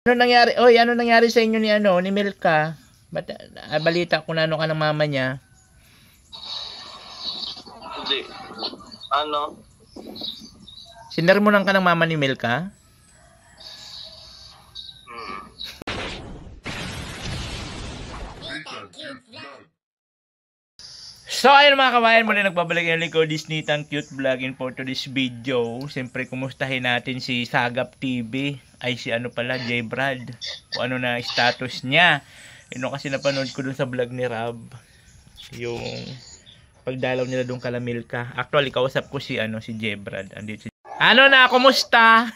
Ano nangyari? Oy, ano nangyari sa inyo ni Milka? Ba't balita ko na ano ka ng mama niya? Hindi. Ano? Sinermonan ka ng mama ni Milka? So ayun mga kabayan, muli nagbabalik yung Liko Disney Tan Cute Vlog. And for today's video, siyempre kumustahin natin si Sagap TV. Ay si ano pala, J Brad. Kung ano na status niya. Yun kasi napanood ko dun sa vlog ni Rob. Yung pagdalaw nila dun kala Milka. Actually, kausap ko si J Brad. Andito si... Ano na, kumusta?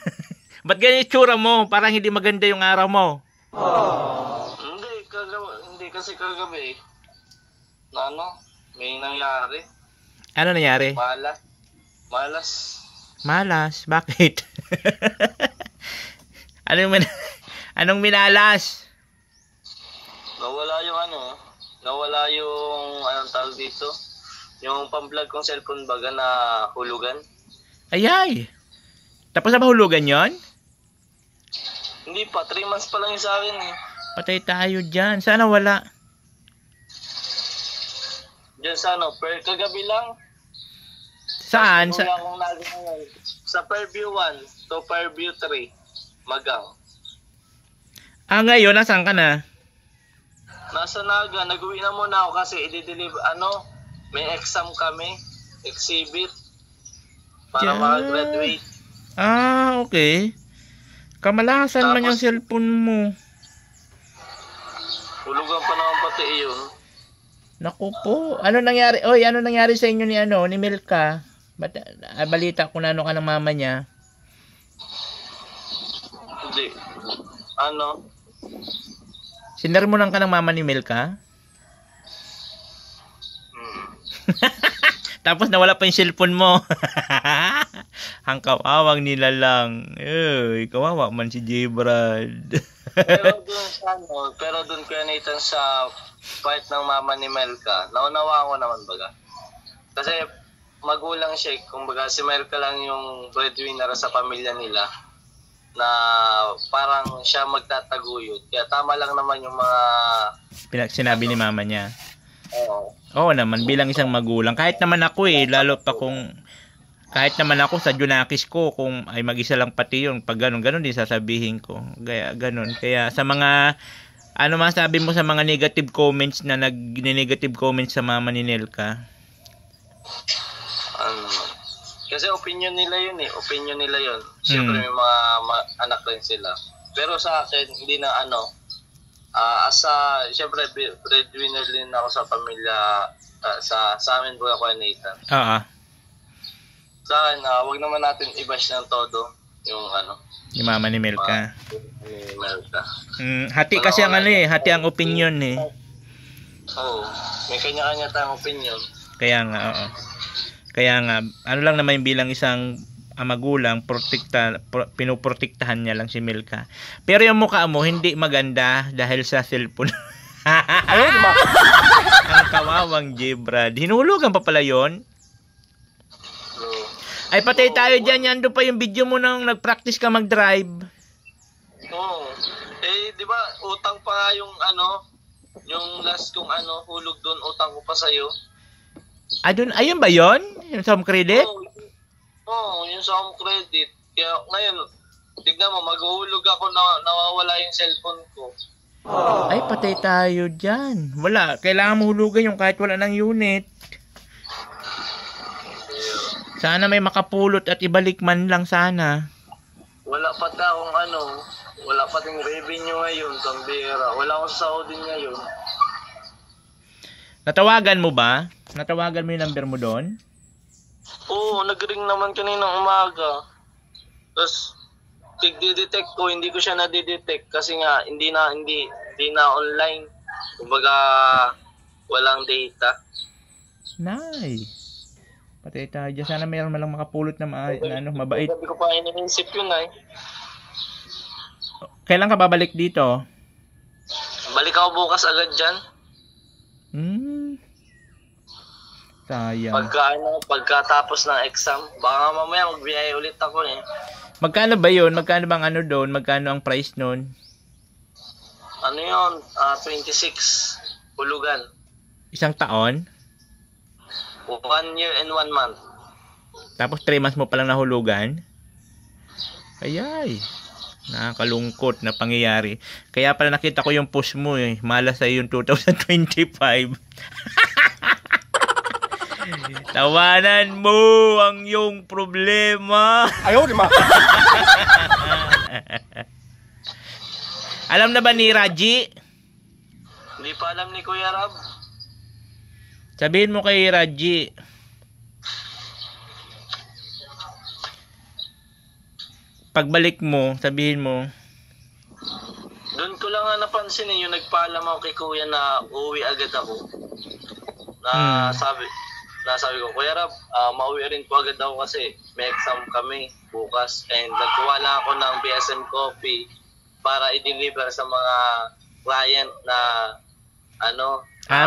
Ba't ganyan itsura mo? Parang hindi maganda yung araw mo. Hindi kasi kagabi. May nangyari. Ano nangyari? Malas? Bakit? Anong minalas? Nawala yung anong tawag dito? Yung pang-vlog kong cellphone baga na hulugan. Ayay! Tapos na ba hulugan yon? Hindi pa, 3 months pa lang yung sa akin eh. Patay tayo dyan. Sana wala. Diyan sa kagabi lang. Saan? Sa Fairview 1 to Fairview 3. Magang. Ngayon, nasaan ka na? Nasa Naga. Nag-uwi na muna ako kasi i-deliver, may exam kami. Exhibit. Para makagraduate. Okay. Kamalasan man yung cellphone mo. Hulugan pa naman pati iyon. Naku po. Ano nangyari? Oy, ano nangyari sa inyo ni Milka? Ba't balita ko na ano ka ng mama niya? Hindi. Ano? Sinermonan ka ng mama ni Milka? Tapos nawala pa yung cellphone mo. Ang kawawang nila lang. Uy, kawawa man si J Brad. pero dun kaya Nathan sa part ng mama ni Melka, naunawaan ko naman baga. Kasi magulang siya, kumbaga si Melka lang yung breadwinner sa pamilya nila na parang siya magtataguyod. Kaya tama lang naman yung mga sinabi ni mama niya. Oo naman, bilang isang magulang. Kahit naman ako lalo pa kung kahit naman ako sa Junakis ko, kung ay mag-isa lang pati yun, pag ganun din sasabihin ko. Kaya sa mga, masabi mo sa mga negative comments na nag-negative comments sa mama ni Nelka? Kasi opinion nila yun Siyempre may mga anak rin sila. Pero sa akin, hindi na siyempre breadwinner din ako sa pamilya, sa amin po ako Nathan. Sa akin, wag naman natin i-bash ng todo yung yung mama ni Melka. Ni Melka. Hati kasi ang hati ang opinion eh. Oo. May kanya-kanya tayong opinion. Kaya nga, ano lang naman bilang isang magulang, pinoprotektahan niya lang si Melka. Pero yung mukha mo hindi maganda dahil sa cellphone. Ang kawawang J Brad. Hinulugan pa pala yon. Ay patay tayo dyan, yando pa yung video mo nang nag-practice ka mag-drive. Oo. Di ba utang pa nga yung yung last kong hulog doon, utang ko pa sa'yo. Ayun ba yon? Yung sa home credit? Oo, yung sa home credit. Kaya ngayon, tignan mo, maghuhulog ako na nawawala yung cellphone ko. Ay patay tayo dyan. Wala, kailangan mo hulugan yung kahit wala ng unit. Sana may makapulot at ibalik man lang sana. Wala pa akong wala pa ting revenue ngayon, tambira. Wala akong sahod din ngayon. Natawagan mo ba? Natawagan mo yung number mo doon? Oo, nag-ring naman kaninang umaga. Tapos, tig-detect ko, hindi ko siya na-detect kasi nga, hindi na online. Kumbaga, walang data. Nice. Patay tayo dyan. Sana mayroon malang makapulot na mabait. Hindi ko pa iniisip yun Kailan ka babalik dito? Balik ako bukas agad dyan. Sayang. Pagkatapos ng exam, baka mamaya magbiyay ulit ako Magkano ba yun? Magkano bang doon? Magkano ang price noon? Ano yun? 26. Hulugan. Isang taon? 1 year and 1 month. Tapos 3 months mo palang nahulugan? Ayay. Nakakalungkot na pangyayari. Kaya pala nakita ko yung post mo eh. Malas sa'yo yung 2025. Tawanan mo ang iyong problema. Ayaw, di ma. Alam na ba ni Raji? Hindi pa alam ni Kuya Rab. Sabihin mo kay Raji. Pagbalik mo, sabihin mo. Doon ko lang nga napansin yung nagpaalam ako kay Kuya na uuwi agad ako. Sabi ko, Kuya Rab, mauwi rin po agad ako kasi may exam kami bukas. And nagkuha lang ako ng BSM coffee para i-deliver sa mga client na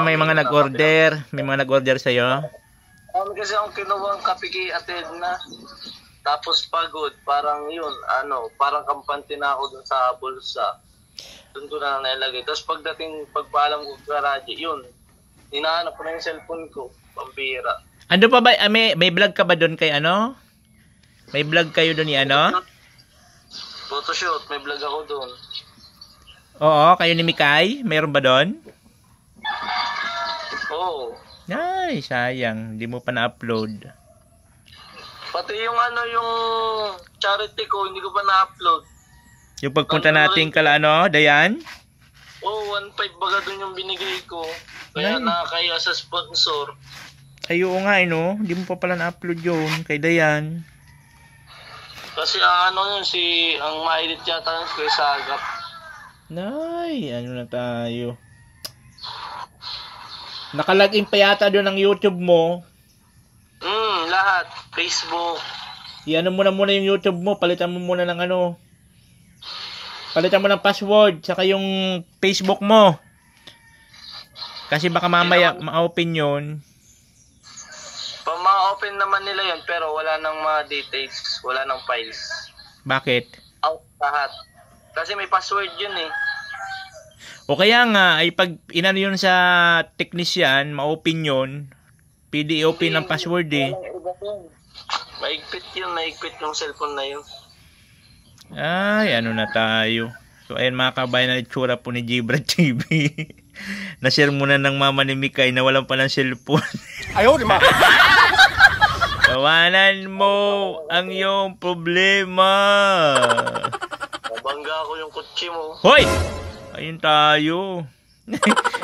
may mga nag-order. May mga nag-order sa'yo? Kasi akong kinuwang kape kay Ated na. Tapos pagod, parang yun, parang kampante na ako dun sa bulsa. Doon ko na nailagay. Tapos pagpaalam ko kay Raji, yun, hinahanap ko na yung cellphone ko, pambira. Ano pa ba, may vlog ka ba doon kay ano? May vlog kayo doon ni ano? Photoshoot, may vlog ako doon. Oo, kayo ni Mikay, mayroon ba doon? Oo. Ay, sayang, hindi mo pa na-upload. Pati yung yung charity ko, hindi ko pa na-upload. Yung pagpunta natin kala Dayan? Oo, 1.5 baga doon yung binigay ko. Kaya nakakaya sa sponsor. Ay, oo nga, hindi mo pa pala na-upload yun kay Dayan. Kasi ang ma-edit yata yun kay Sagap. Nay, ano na tayo? Nakalagin pa yata doon ang YouTube mo. Lahat. Facebook. Iano mo na muna yung YouTube mo. Palitan mo muna ng Palitan mo ng password. Saka yung Facebook mo. Kasi baka mamaya ma-open yun. Ma-open naman nila yun. Pero wala nang mga details. Wala nang files. Bakit? Out lahat. Kasi may password yun eh. O kaya nga, ay pag inano yun sa technician, ma-open yun. Pwede i-open ng password eh. Maigpit yung cellphone na yun. Ay, ano na tayo. So, ayan mga kabayan na itsura po ni Jibrad TV. Na-share muna ng mama ni Mikay na walang palang cellphone. Ayaw, di ma. Tawanan mo ang iyong problema. Mabangga ako yung kutsi mo. Hoy! Ayun tayo.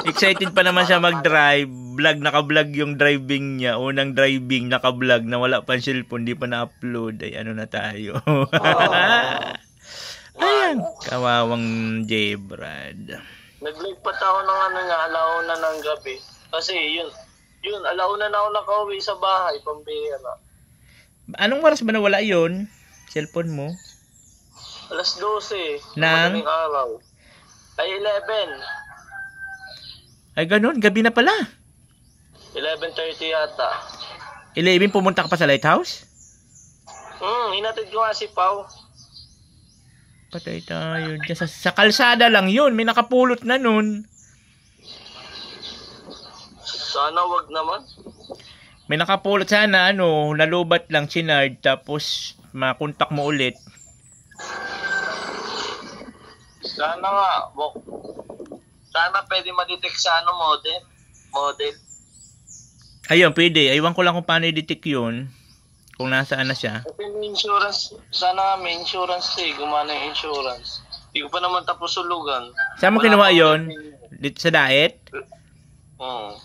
Excited pa naman siya mag-drive. Naka-vlog yung driving niya. Unang driving, naka-vlog na wala pa cellphone, di pa na-upload. Ay, ano na tayo. Ayan, kawawang J-Brad. Nag-live pa ako ng alauna ng gabi. Kasi yun, alauna na ako nakauwi sa bahay, pambihira. Anong oras ba nawala yun? Cellphone mo? Alas 12. Nang? Madaling araw. Ay, 11. Ay, ganun. Gabi na pala. 11:30 yata. 11, pumunta ka pa sa lighthouse? Hinatid ko nga si Pau. Patay tayo. Diyan sa kalsada lang yun. May nakapulot na nun. Sana wag naman. May nakapulot sana, nalubat lang sinard. Tapos, makontak mo ulit. Sana nga, sana pwede ma-detect sa model. Ayun, pwede. Aywan ko lang kung paano i-detect yun. Kung nasaan na siya. Kasi may insurance, sana may insurance gumana yung insurance. Hindi ko pa naman tapos sulugan. Saan mo kinuha yun? Dito sa diet? Oo.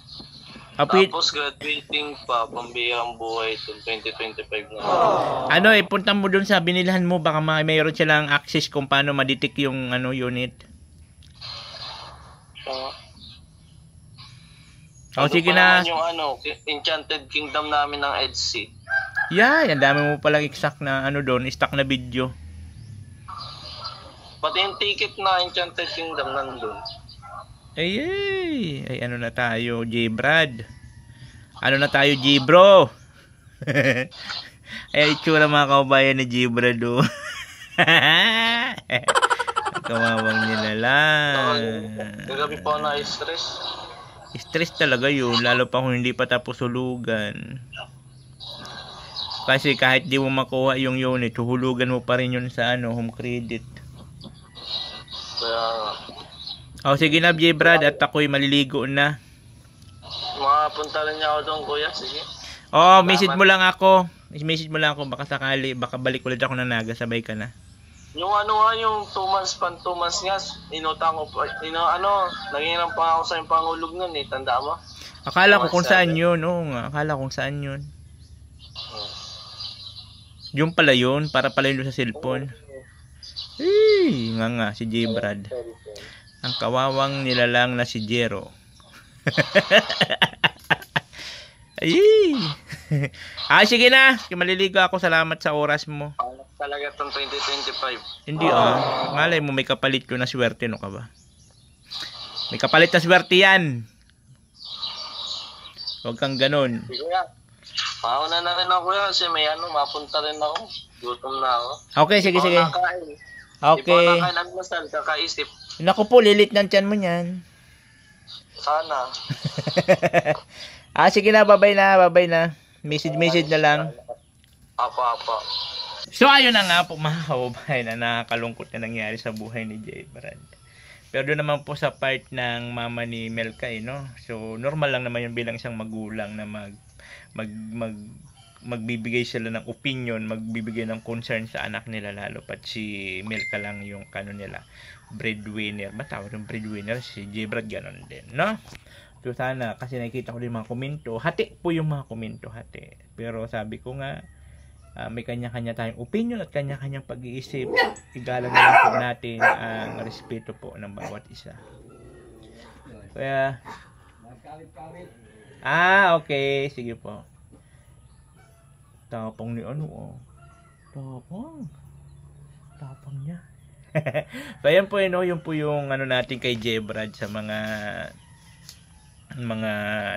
Tapos graduating pa, pambihirang buhay ito, 2025 na. Punta mo dun sa binilhan mo, baka mayroon silang access kung paano ma-detect yung unit. Sige na. Yung Enchanted Kingdom namin ng EDC. Ang dami mo palang exact na doon, stock na video. Pati yung ticket na Enchanted Kingdom nandun. Ay, ano na tayo, J-Brad? Ano na tayo, J-Bro? Ay, itsura mga kaubayan ni J-Brad, Kawawang nila lang. Kagabi pa ako na-stress. Stress talaga yun, lalo pa kung hindi pa tapos hulugan. Kasi kahit di mo makuha yung unit, hulugan mo pa rin yun sa home credit. Kaya Oh, sige na, J. Brad, at ako'y maliligo na. makapunta rin niya ako doon, kuya. Sige. Oh, message mo lang ako. Message mo lang ako, baka sakali, baka balik ulit ako ng Naga, sabay ka na. Yung yung 2 months, 2 months nga, inutang ko pa, nangingiram pa ako sa yung pangulog nun eh, tanda mo? Akala ko kung saan yun, oo nga, akala kung saan yun. Yung pala yun, para pala yun sa cellphone. Nga, si J. Brad. Ang kawawang nilalang na si Jero. Sige na. Maliligo ako. Salamat sa oras mo. Talaga itong 2025. Hindi malay mo may kapalit ko na swerte, no ka ba? May kapalit na swerte yan. Huwag kang ganun. Sige nga. Mauna na rin ako yan kasi may mapunta rin ako. Gutom na ako. Okay, sige. Okay. Di pa ako nakain almusal, kakaisip. Naku po, lilit ng tiyan mo niyan. Sana. Sige na, babay na. Message na lang. Apa. So ayun na nga po mga kababayan na nakakalungkot na nangyari sa buhay ni J. Brad. Pero doon naman po sa part ng mama ni Melka, no? So normal lang naman yung bilang isang magulang na magbibigay sila ng opinion, magbibigay ng concern sa anak nila, lalo pat si Melka lang yung nila, breadwinner. Ba tawag yung breadwinner? Si J. Brad ganon din, no? So sana, kasi nakikita ko din mga komento, hati po yung mga komento, hati. Pero sabi ko nga, may kanya-kanya tayong opinion at kanya-kanyang pag-iisip. Igalang na lang po natin ang respeto po ng bawat isa. Kaya, okay, sige po. Tapang ni Tapang niya. So ayan po yun po yung natin kay J. Brad sa mga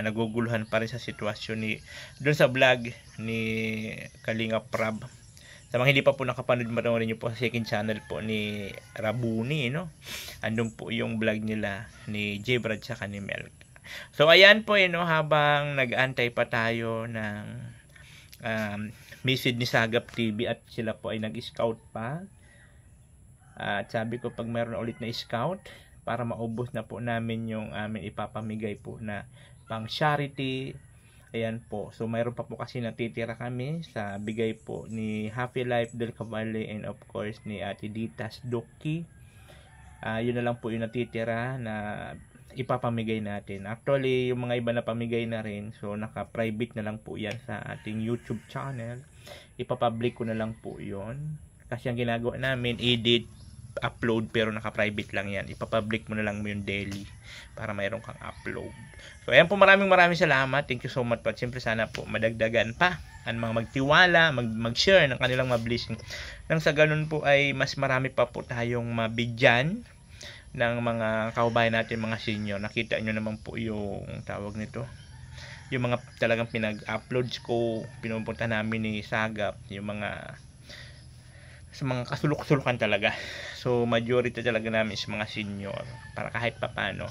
naguguluhan pa rin sa sitwasyon ni doon sa vlog ni Kalinga Prab. Sa mga hindi pa po nakapanood, manoodin niyo po sa second channel po ni Rabuni, no? Andun po yung vlog nila ni J. Brad sa ni Melka. So ayan po habang nag-aantay pa tayo ng message ni Sagap TV at sila po ay nag-scout pa. At sabi ko pag mayroon ulit na scout para maubos na po namin yung amin ipapamigay po na pang charity. Ayan po. So mayroon pa po kasi natitira kami sa bigay po ni Happy Life del Cavalle and of course ni Ate Ditas Doki. Yun na lang po yung natitira na ipapamigay natin. Actually, yung mga iba na pamigay na rin. So, naka-private na lang po yan sa ating YouTube channel. Ipapublic ko na lang po yon. Kasi ang ginagawa namin, edit, upload, pero naka-private lang yan. Ipapublic mo na lang mo yung daily para mayroon kang upload. So, ayan po, maraming salamat. Thank you so much po. At siyempre, sana po madagdagan pa ang mga magtiwala, mag-share ng kanilang mga blessing. Nang sa ganun po ay mas marami pa po tayong mabigyan ng mga kababayan natin, mga senior. Nakita nyo naman po yung tawag nito, yung mga talagang pinag-uploads ko, pinupunta namin ni Sagap, yung mga sa mga kasulok-sulukan talaga. So majority talaga namin sa mga senior para kahit papano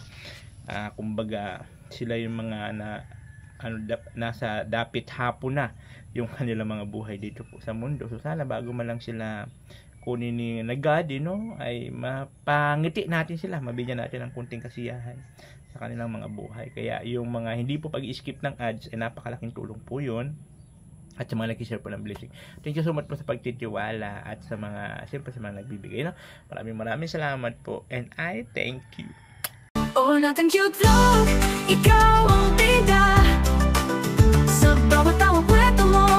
kumbaga sila yung mga nasa dapit hapon na yung kanilang mga buhay dito po sa mundo. So sana bago man lang sila kunin ni God, ay mapangiti natin sila, mabigyan natin ng kunting kasiyahan sa kanilang mga buhay. Kaya yung mga hindi po pag-skip ng ads ay napakalaking tulong po yun. At sa mga nag-share po ng blessing. Thank you so much po sa pagtitiwala at sa mga, siyempre sa mga nagbibigay. Maraming salamat po and I thank you. Oh, natin cute vlog, ikaw ang bida. Sa bawat tawang kwento mo